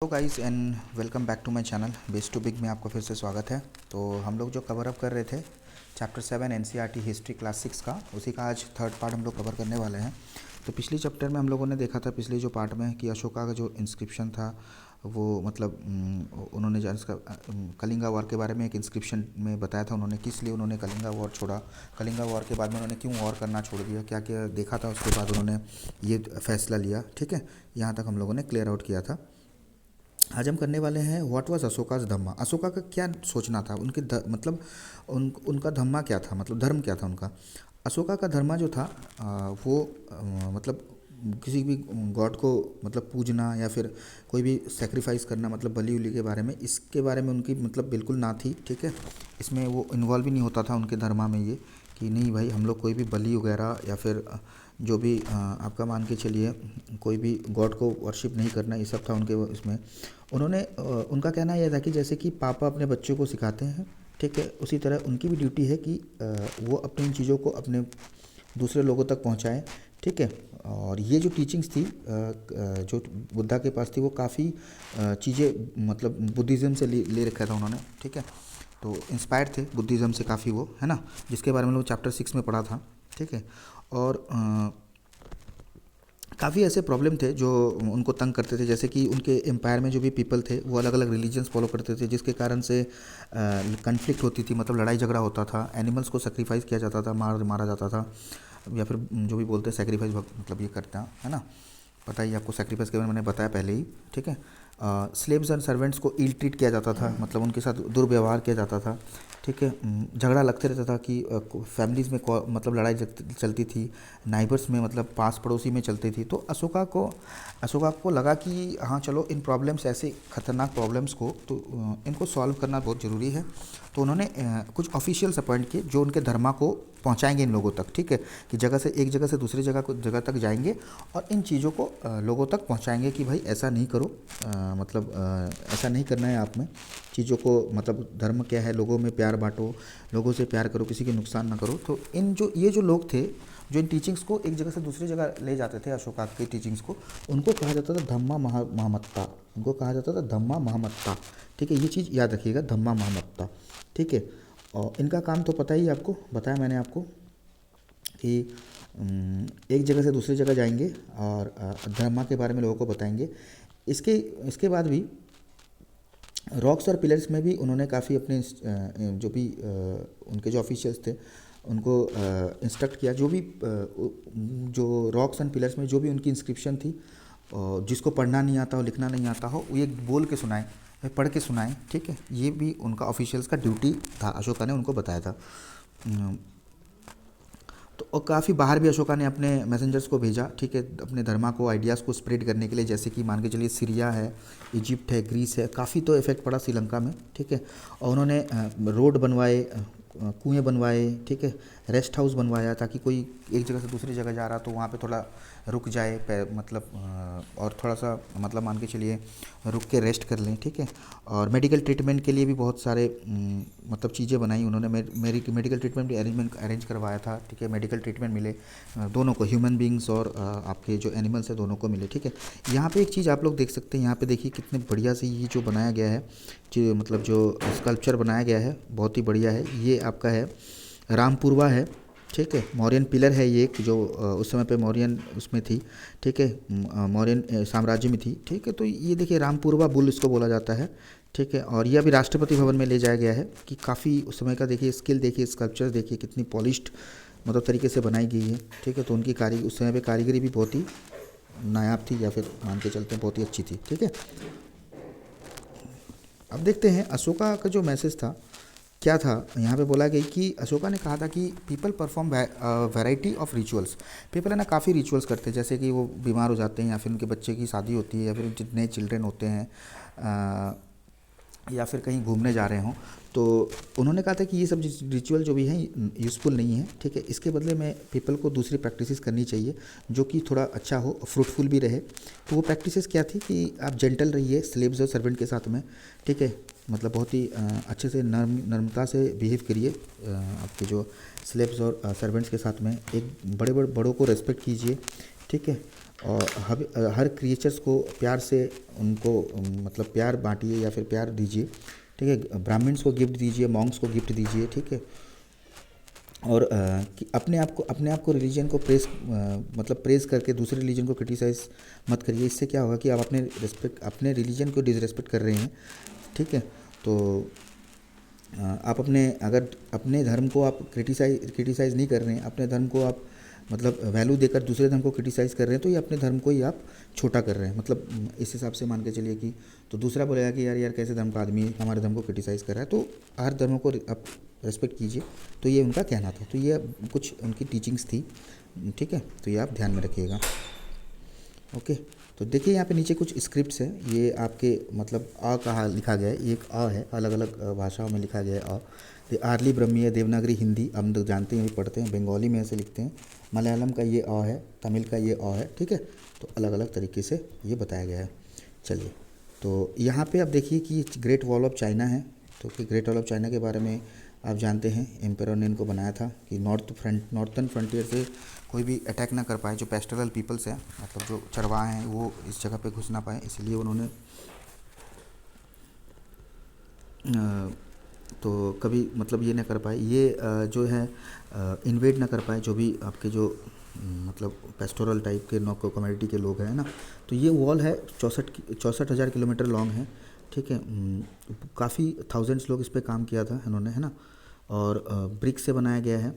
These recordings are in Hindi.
Hello guys and welcome back to my channel base to big में आपका फिर से स्वागत है। तो हम लोग जो कवर अप कर रहे थे चैप्टर 7 एनसीईआरटी हिस्ट्री क्लास 6 का, उसी का आज थर्ड पार्ट हम लोग कवर करने वाले हैं। तो पिछली चैप्टर में हम लोगों ने देखा था, पिछले जो पार्ट में, कि अशोका का जो इंस्क्रिप्शन था वो मतलब उन्होंने जो इसका कलिंगा वॉर के बारे में एक इंस्क्रिप्शन में बताया था उन्होंने किस लिए उन्होंने कलिंगा वॉर छोड़ा, कलिंगा वॉर के बाद में उन्होंने क्यों वॉर करना छोड़ दिया, क्या क्या देखा था, उसके बाद उन्होंने ये फैसला लिया। ठीक है, यहाँ तक हम लोगों ने क्लियर आउट किया था। आज हम करने वाले हैं व्हाट वाज अशोकाज धम्मा। अशोका का क्या सोचना था, उनके मतलब उनका धम्मा क्या था, मतलब धर्म क्या था उनका। अशोका का धर्मा जो था वो मतलब किसी भी गॉड को मतलब पूजना या फिर कोई भी सेक्रीफाइस करना, मतलब बलि उली के बारे में, इसके बारे में उनकी मतलब बिल्कुल ना थी। ठीक है, इसमें वो इन्वॉल्व ही नहीं होता था उनके धर्मा में, ये कि नहीं भाई हम लोग कोई भी बलि वगैरह या फिर जो भी आपका मान के चलिए कोई भी गॉड को वर्शिप नहीं करना, ये सब था उनके इसमें। उन्होंने उनका कहना यह था कि जैसे कि पापा अपने बच्चों को सिखाते हैं, ठीक है, उसी तरह उनकी भी ड्यूटी है कि वो अपनी इन चीज़ों को अपने दूसरे लोगों तक पहुंचाएं। ठीक है, और ये जो टीचिंग्स थी जो बुद्धा के पास थी, वो काफ़ी चीज़ें मतलब बुद्धिज़्म से ले रखा था उन्होंने। ठीक है, तो इंस्पायर्ड थे बुद्धिज़्म से काफ़ी वो, है ना, जिसके बारे में लोग चैप्टर 6 में पढ़ा था। ठीक है, और काफ़ी ऐसे प्रॉब्लम थे जो उनको तंग करते थे, जैसे कि उनके एम्पायर में जो भी पीपल थे वो अलग अलग रिलीजन्स फॉलो करते थे, जिसके कारण से कन्फ्लिक्ट होती थी, मतलब लड़ाई झगड़ा होता था, एनिमल्स को सेक्रीफाइस किया जाता था, मारा जाता था, या फिर जो भी बोलते हैं सेक्रीफाइस, मतलब ये करता है ना, पता ही आपको सेक्रीफाइस के बारे में मैंने बताया पहले ही। ठीक है, स्लेव्स एंड सर्वेंट्स को इल ट्रीट किया जाता था, मतलब उनके साथ दुर्व्यवहार किया जाता था। ठीक है, झगड़ा लगते रहता था कि फैमिलीज़ में मतलब लड़ाई चलती थी, नाइबर्स में मतलब पास पड़ोसी में चलती थी। तो अशोका को लगा कि हाँ चलो, इन प्रॉब्लम्स, ऐसे ख़तरनाक प्रॉब्लम्स को तो इनको सॉल्व करना बहुत ज़रूरी है। तो उन्होंने कुछ ऑफिशियल्स अपॉइंट किए जो उनके धर्मा को पहुंचाएंगे इन लोगों तक। ठीक है, कि एक जगह से दूसरी जगह तक जाएंगे और इन चीज़ों को लोगों तक पहुंचाएंगे कि भाई ऐसा नहीं करो, मतलब ऐसा नहीं करना है आप में चीज़ों को, मतलब धर्म क्या है, लोगों में प्यार बांटो, लोगों से प्यार करो, किसी के नुकसान ना करो। तो ये जो लोग थे जो इन टीचिंग्स को एक जगह से दूसरी जगह ले जाते थे, अशोका की टीचिंग्स को, उनको कहा जाता था धम्मा महामत्ता। उनको कहा जाता था धम्मा महामत्ता। ठीक है, ये चीज़ याद रखिएगा, धम्मा महामत्ता। ठीक है, और इनका काम तो पता ही आपको, बताया मैंने आपको कि एक जगह से दूसरी जगह जाएंगे और धर्मा के बारे में लोगों को बताएंगे। इसके इसके बाद भी रॉक्स और पिलर्स में भी उन्होंने काफ़ी अपने जो भी उनके जो ऑफिशियल्स थे उनको इंस्ट्रक्ट किया, जो भी जो रॉक्स एंड पिलर्स में जो भी उनकी इंस्क्रिप्शन थी, जिसको पढ़ना नहीं आता हो, लिखना नहीं आता हो, वो ये बोल के सुनाएं, पढ़ के सुनाएं। ठीक है, ये भी उनका ऑफिशियल्स का ड्यूटी था, अशोका ने उनको बताया था। तो और काफ़ी बाहर भी अशोका ने अपने मैसेंजर्स को भेजा। ठीक है, अपने धर्मा को, आइडियाज़ को स्प्रेड करने के लिए, जैसे कि मान के चलिए सीरिया है, इजिप्ट है, ग्रीस है, काफ़ी तो इफेक्ट पड़ा श्रीलंका में। ठीक है, और उन्होंने रोड बनवाए, कुएं बनवाए, ठीक है, रेस्ट हाउस बनवाया, ताकि कोई एक जगह से दूसरी जगह जा रहा तो वहाँ पे थोड़ा रुक जाए, मतलब और थोड़ा सा मतलब मान के चलिए रुक के रेस्ट कर लें। ठीक है, और मेडिकल ट्रीटमेंट के लिए भी बहुत सारे मतलब चीज़ें बनाई उन्होंने, मेडिकल ट्रीटमेंट भी अरेंज करवाया था। ठीक है, मेडिकल ट्रीटमेंट मिले दोनों को, ह्यूमन बींग्स और आपके जो एनिमल्स है दोनों को मिले। ठीक है, यहाँ पे एक चीज़ आप लोग देख सकते हैं, यहाँ पे देखिए कितने बढ़िया से ये जो बनाया गया है, जो मतलब जो स्कल्पचर बनाया गया है, बहुत ही बढ़िया है। ये आपका है रामपुरवा है। ठीक है, मौर्यन पिलर है ये, जो उस समय पे मौर्यन उसमें थी। ठीक है, मौर्यन साम्राज्य में थी। ठीक है, तो ये देखिए रामपुरवा बुल इसको बोला जाता है। ठीक है, और ये अभी राष्ट्रपति भवन में ले जाया गया है, कि काफ़ी उस समय का देखिए स्किल, देखिए स्कल्पचर देखिए कितनी पॉलिश्ड मतलब तरीके से बनाई गई है। ठीक है, तो उनकी उस समय पे कारीगरी भी बहुत ही नायाब थी, या फिर मान के चलते हैं बहुत ही अच्छी थी। ठीक है, अब देखते हैं अशोका का जो मैसेज था क्या था। यहाँ पे बोला गया कि अशोका ने कहा था कि people perform variety of rituals. People है ना काफ़ी रिचुअल्स करते हैं, जैसे कि वो बीमार हो जाते हैं, या फिर उनके बच्चे की शादी होती है, या फिर जितने चिल्ड्रन होते हैं, या फिर कहीं घूमने जा रहे हों, तो उन्होंने कहा था कि ये सब रिचुअल जो भी हैं यूज़फुल नहीं है। ठीक है, इसके बदले में पीपल को दूसरी प्रैक्टिसेस करनी चाहिए जो कि थोड़ा अच्छा हो, फ्रूटफुल भी रहे। तो वो प्रैक्टिसेस क्या थी कि आप जेंटल रहिए स्लेव्स और सर्वेंट के साथ में। ठीक है, मतलब बहुत ही अच्छे से नर्मता से बिहेव करिए आपके जो स्लेव्स और सर्वेंट्स के साथ में। एक बड़ों को रेस्पेक्ट कीजिए। ठीक है, और हर क्रिएचर्स को प्यार से उनको मतलब प्यार बांटिए या फिर प्यार दीजिए, ठीक है। ब्राह्मण्स को गिफ्ट दीजिए, मॉन्क्स को गिफ्ट दीजिए, ठीक है। और कि अपने आप को रिलीजन को मतलब प्रेज़ करके दूसरे रिलीजन को क्रिटिसाइज़ मत करिए। इससे क्या होगा कि आप अपने रिलीजन को डिसरेस्पेक्ट कर रहे हैं, ठीक है। तो आप अगर अपने धर्म को आप क्रिटिसाइज़ नहीं कर रहे हैं, अपने धर्म को आप मतलब वैल्यू देकर दूसरे धर्म को क्रिटिसाइज़ कर रहे हैं, तो ये अपने धर्म को ही आप छोटा कर रहे हैं। मतलब इस हिसाब से मान के चलिए कि तो दूसरा बोलेगा कि यार कैसे धर्म का आदमी हमारे धर्म को क्रिटिसाइज़ कर रहा है। तो हर धर्मों को आप रेस्पेक्ट कीजिए। तो ये उनका कहना था, तो ये कुछ उनकी टीचिंग्स थी, ठीक है। तो ये आप ध्यान में रखिएगा, ओके। तो देखिए यहाँ पे नीचे कुछ स्क्रिप्ट्स हैं, ये आपके मतलब अ कहाँ लिखा गया है, ये एक अ है, अलग अलग भाषाओं में लिखा गया है अ। आर्ली ब्रह्मी है, देवनागरी हिंदी हम लोग जानते हैं, भी पढ़ते हैं, बंगाली में ऐसे लिखते हैं, मलयालम का ये अ है, तमिल का ये अ है, ठीक है। तो अलग अलग तरीके से ये बताया गया है। चलिए, तो यहाँ पे आप देखिए कि ग्रेट वॉल ऑफ चाइना है। तो कि ग्रेट वॉल ऑफ चाइना के बारे में आप जानते हैं, एम्पेरर ने इनको बनाया था कि नॉर्थन फ्रंटियर से कोई भी अटैक ना कर पाए, जो पेस्टरल पीपल्स हैं, मतलब जो चरवाहे हैं, वो इस जगह पे घुस ना पाए, इसलिए उन्होंने तो कभी मतलब ये ना कर पाए, ये जो है इन्वेड ना कर पाए, जो भी आपके जो मतलब पेस्टोरल टाइप के नौको कम्युनिटी के लोग हैं ना। तो ये वॉल है 64,000 किलोमीटर लॉन्ग है, ठीक है। काफ़ी थाउजेंड्स लोग इस पर काम किया था इन्होंने, है ना। और ब्रिक से बनाया गया है,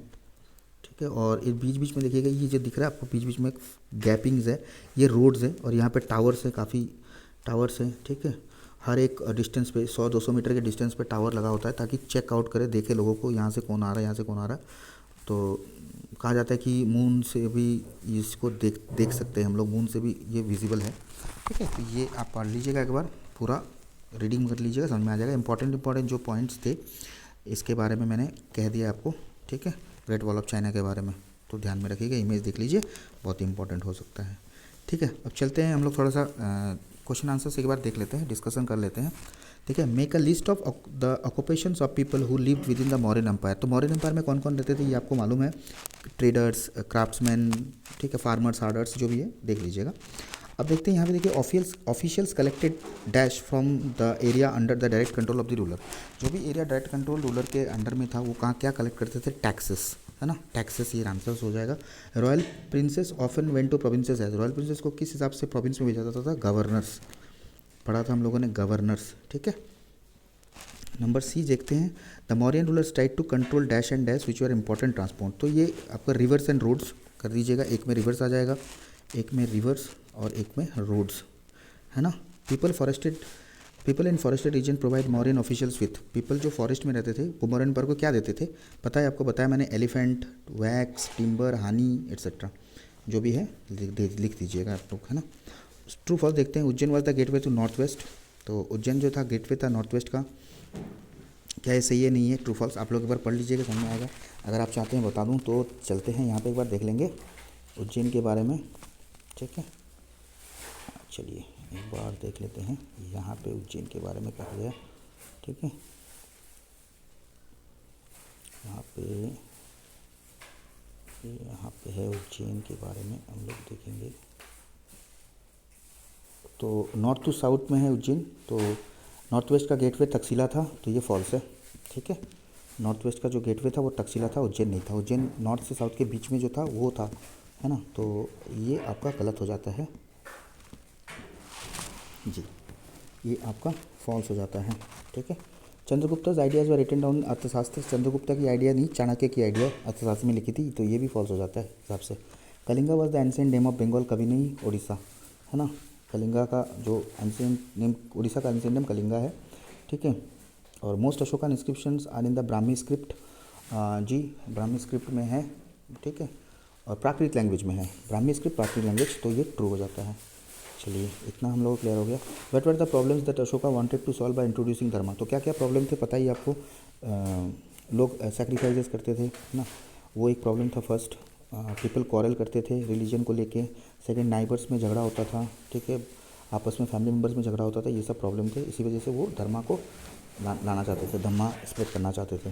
ठीक है। और ये बीच बीच में देखिएगा, ये जो दिख रहा है आपको बीच बीच में गैपिंग्स है, ये रोड्स है, और यहाँ पे टावर्स है, काफ़ी टावर्स हैं, ठीक है। हर एक डिस्टेंस पे 100-200 मीटर के डिस्टेंस पे टावर लगा होता है, ताकि चेक आउट करे, देखे लोगों को यहाँ से कौन आ रहा है, यहाँ से कौन आ रहा है। तो कहा जाता है कि मून से भी इसको देख सकते हैं हम लोग, मून से भी ये विजिबल है, ठीक है। तो ये आप पढ़ लीजिएगा, एक बार पूरा रीडिंग कर लीजिएगा, समझ में आ जाएगा। इंपॉर्टेंट जो पॉइंट्स थे इसके बारे में मैंने कह दिया आपको, ठीक है, ग्रेट वॉल ऑफ चाइना के बारे में। तो ध्यान में रखिएगा, इमेज देख लीजिए, बहुत ही इंपॉर्टेंट हो सकता है, ठीक है। अब चलते हैं हम लोग थोड़ा सा क्वेश्चन आंसर्स एक बार देख लेते हैं, डिस्कशन कर लेते हैं, ठीक है। Make a list of the occupations of people who lived within the Mauryan empire. तो मौर्यन एम्पायर में कौन कौन रहते थे ये आपको मालूम है, ट्रेडर्स, क्राफ्ट्समैन, ठीक है, फार्मर्स, हार्डर्स, जो भी है देख लीजिएगा। अब देखते हैं यहाँ पे, देखिए officials collected dash from the area under the direct control of the ruler. जो भी एरिया डायरेक्ट कंट्रोल रूलर के अंडर में था, वो कहाँ क्या कलेक्ट करते थे, टैक्सेस, है ना, टैक्सेस, ये आंसर हो जाएगा। Royal princes often went to provinces as, royal princes को किस हिसाब से प्रोविंस में भेजा जाता था, गवर्नर्स, पढ़ा था हम लोगों ने, गवर्नर्स, ठीक है। नंबर सी देखते हैं, the Mauryan rulers tried to control dash and dash which are important transport. तो ये आपका रिवर्स एंड रोड्स कर दीजिएगा, एक में रिवर्स आ जाएगा, एक में रिवर्स और एक में रोड्स, है ना। People in forested region provide Mauryan officials with, people जो फॉरेस्ट में रहते थे वो मौर्यन पर को क्या देते थे, पता है आपको, बताया मैंने, एलिफेंट, वैक्स, टिम्बर, हानी एट्सेट्रा, जो भी है लिख दीजिएगा आप लोग, है ना। ट्रू फॉल्स देखते हैं, Ujjain was the gateway to north west. तो उज्जैन जो था गेटवे था नॉर्थ वेस्ट का, क्या ये सही है, नहीं है, ट्रू फॉल्स आप लोग एक बार पढ़ लीजिएगा, समझ में आएगा। अगर आप चाहते हैं बता दूं तो चलते हैं यहाँ पे एक बार देख लेंगे उज्जैन के बारे में, ठीक है। चलिए एक बार देख लेते हैं यहाँ पे उज्जैन के बारे में कहा गया, ठीक है। यहाँ पे है उज्जैन के बारे में हम लोग देखेंगे। तो नॉर्थ टू साउथ में है उज्जैन। तो नॉर्थ वेस्ट का गेटवे तक्षशिला था, तो ये फॉल्स है, ठीक है। नॉर्थ वेस्ट का जो गेटवे था वो तक्षशिला था, उज्जैन नहीं था। उज्जैन नॉर्थ से साउथ के बीच में जो था वो था, है ना। तो ये आपका गलत हो जाता है जी, ये आपका फॉल्स हो जाता है, ठीक है। चंद्रगुप्ता's आइडियाज़ वर रिटन डाउन अर्थशास्त्र, चंद्रगुप्ता की आइडिया नहीं, चाणक्य की आइडिया अर्थशास्त्र में लिखी थी, तो ये भी फॉल्स हो जाता है हिसाब से। Kalinga was the ancient name of Bengal, कभी नहीं उड़ीसा, है ना। कलिंगा का जो एंशिएंट नेम, उड़ीसा का एंशिएंट नेम कलिंगा है, ठीक है। और most Ashokan inscriptions are in the Brahmi script, जी ब्राह्मी स्क्रिप्ट में है, ठीक है। और प्राकृत लैंग्वेज में है, ब्राह्मी स्क्रिप्ट प्राकृत लैंग्वेज, तो ये ट्रू हो जाता है। चलिए इतना हम लोग क्लियर हो गया। What were the problems that Ashoka wanted to solve by introducing dharma. तो क्या क्या प्रॉब्लम थे पता ही आपको, लोग सैक्रिफाइसेस करते थे ना, वो एक प्रॉब्लम था फर्स्ट। पीपल क्वारल करते थे रिलीजन को लेके। सेकंड, नाइबर्स में झगड़ा होता था, ठीक है, आपस में फैमिली मेम्बर्स में झगड़ा होता था, ये सब प्रॉब्लम थे। इसी वजह से वो धर्मा को लाना चाहते थे, धम्मा स्प्रेड करना चाहते थे।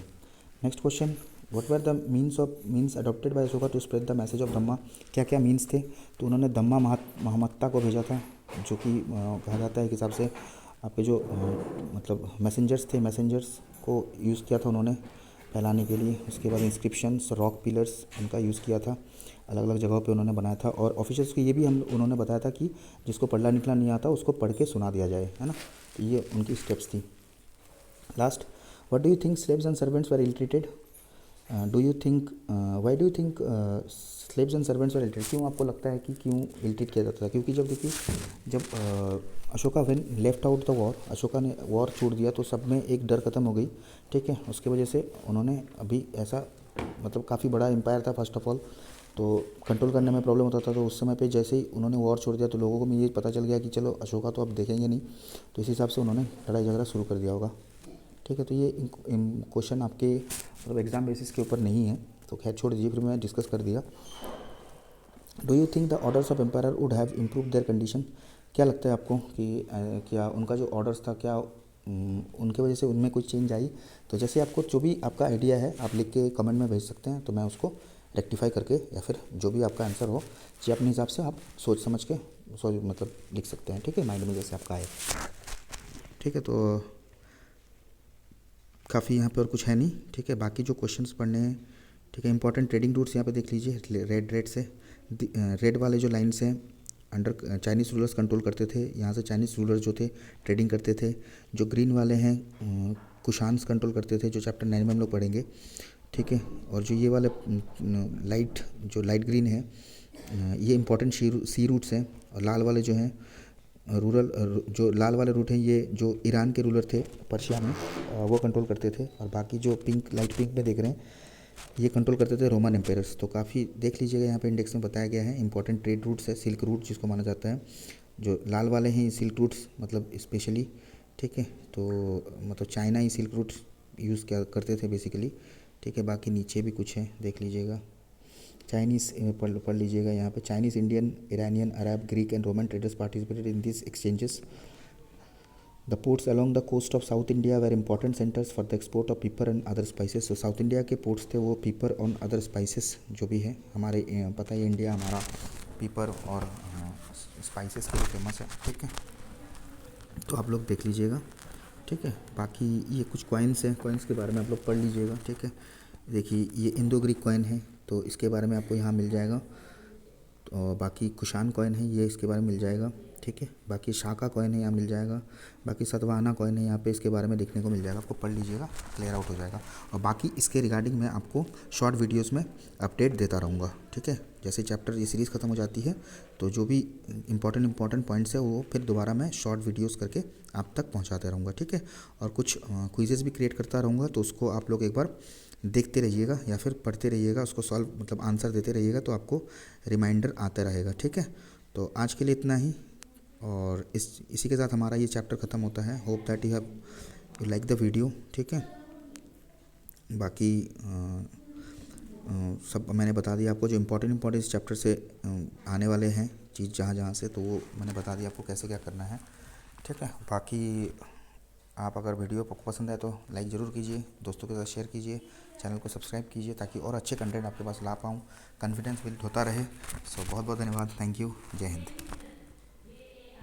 Next question, what were the means adopted by Ashoka to spread the message of dhamma, क्या क्या मीन्स थे? तो उन्होंने धम्मा महत्ता को भेजा था, जो कि कहा जाता है कि हिसाब से आपके जो मतलब मैसेंजर्स थे, मैसेंजर्स को यूज़ किया था उन्होंने फैलाने के लिए। उसके बाद इंस्क्रिप्शंस, रॉक पिलर्स, उनका यूज़ किया था, अलग अलग जगहों पे उन्होंने बनाया था। और ऑफिसर्स को ये भी उन्होंने बताया था कि जिसको पढ़ना लिखना नहीं आता उसको पढ़ के सुना दिया जाए, है ना। तो ये उनकी स्टेप्स थी। Last, what do you think slaves and servants were ill treated? Do you think why do you think slaves and servants were ill treated? क्यों आपको लगता है कि क्यों इल ट्रीट किया जाता था? क्योंकि जब देखिए, जब Ashoka when left out the war, Ashoka ने वॉर छोड़ दिया तो सब में एक डर ख़त्म हो गई, ठीक है। उसकी वजह से उन्होंने अभी ऐसा मतलब काफ़ी बड़ा एम्पायर था फर्स्ट ऑफ ऑल, तो कंट्रोल करने में प्रॉब्लम होता था। तो उस समय पे जैसे ही उन्होंने वॉर छोड़ दिया तो लोगों को भी ये पता चल गया कि चलो अशोका तो अब देखेंगे नहीं, तो इस हिसाब से उन्होंने लड़ाई झगड़ा शुरू कर दिया होगा, ठीक है। तो ये क्वेश्चन आपके मतलब एग्ज़ाम बेसिस के ऊपर नहीं है, तो खैर छोड़ दीजिए, फिर मैं डिस्कस कर दिया। Do you think the orders of empire would have improve their condition? क्या लगता है आपको कि क्या उनका जो ऑर्डर्स था, क्या उनके वजह से उनमें कोई चेंज आई? तो जैसे आपको जो भी आपका आइडिया है आप लिख के कमेंट में भेज सकते हैं, तो मैं उसको रेक्टिफाई करके या फिर जो भी आपका आंसर हो जी अपने हिसाब से आप सोच समझ के मतलब लिख सकते हैं, ठीक है, माइंड में जैसे आपका आए, ठीक है। तो काफ़ी यहाँ पे और कुछ है नहीं, ठीक है। बाकी जो क्वेश्चंस पढ़ने हैं, ठीक है। इंपॉर्टेंट ट्रेडिंग रूट्स यहाँ पे देख लीजिए, रेड से रेड वाले जो लाइन्स हैं अंडर चाइनीज़ रूलर्स कंट्रोल करते थे, यहाँ से चाइनीज़ रूलर्स जो थे ट्रेडिंग करते थे। जो ग्रीन वाले हैं कुशान्स कंट्रोल करते थे, जो चैप्टर 9 में हम लोग पढ़ेंगे, ठीक है। और जो ये वाले लाइट ग्रीन है, ये इंपॉर्टेंट सी रूट्स हैं। और लाल वाले जो हैं जो लाल वाले रूट हैं, ये जो ईरान के रूलर थे पर्शिया में, वो कंट्रोल करते थे। और बाकी जो लाइट पिंक में देख रहे हैं, ये कंट्रोल करते थे रोमन एम्पायर्स। तो काफ़ी देख लीजिएगा, यहाँ पे इंडेक्स में बताया गया है। इंपॉर्टेंट ट्रेड रूट्स है, सिल्क रूट जिसको माना जाता है, जो लाल वाले हैं सिल्क रूट्स मतलब स्पेशली, ठीक है। तो मतलब चाइना ही सिल्क रूट्स यूज़ क्या करते थे बेसिकली, ठीक है। बाकी नीचे भी कुछ है, देख लीजिएगा। चाइनीज़ पढ़ लीजिएगा यहाँ पे। Chinese, Indian, Iranian, Arab, Greek and Roman traders participated in this exchanges. The ports along the coast of south India were important centres for the export of pepper and other spices. तो साउथ इंडिया के पोर्ट्स थे वो पीपर और अदर स्पाइसेस जो भी है, हमारे पता ही इंडिया हमारा पीपर और स्पाइसेस के लिए फेमस है, ठीक है। तो आप लोग देख लीजिएगा, ठीक है। बाकी ये कुछ कॉइन्स हैं, कॉइन्स के बारे में आप लोग पढ़ लीजिएगा, ठीक है। देखिए ये इंडो ग्रीक कॉइन है, तो इसके बारे में आपको यहाँ मिल जाएगा। और बाकी कुशान कॉइन है, ये इसके बारे में मिल जाएगा, ठीक है। बाकी शाका कॉइन है, यहाँ मिल जाएगा। बाकी सतवाहना कॉइन है, यहाँ पे इसके बारे में देखने को मिल जाएगा, आपको पढ़ लीजिएगा, क्लियर आउट हो जाएगा। और बाकी इसके रिगार्डिंग मैं आपको शॉर्ट वीडियोस में अपडेट देता रहूँगा, ठीक है। जैसे चैप्टर ये सीरीज़ ख़त्म हो जाती है तो जो भी इंपॉर्टेंट पॉइंट्स है वो फिर दोबारा मैं शॉर्ट वीडियोस करके आप तक पहुँचाते रहूँगा, ठीक है। और कुछ क्विजेज़ भी क्रिएट करता रहूँगा, तो उसको आप लोग एक बार देखते रहिएगा या फिर पढ़ते रहिएगा, उसको सॉल्व मतलब आंसर देते रहिएगा, तो आपको रिमाइंडर आता रहेगा, ठीक है। तो आज के लिए इतना ही, और इसी के साथ हमारा ये चैप्टर ख़त्म होता है। Hope that you like the video, ठीक है। बाकी सब मैंने बता दिया आपको, जो इम्पोर्टेंट इस चैप्टर से आने वाले हैं चीज़ जहाँ से, तो वो मैंने बता दिया आपको कैसे क्या करना है, ठीक है। बाकी आप अगर वीडियो आपको पसंद है तो लाइक ज़रूर कीजिए, दोस्तों के साथ शेयर कीजिए, चैनल को सब्सक्राइब कीजिए, ताकि और अच्छे कंटेंट आपके पास ला पाऊँ, कॉन्फिडेंस बिल्ड होता रहे। सो बहुत बहुत धन्यवाद, थैंक यू, जय हिंद।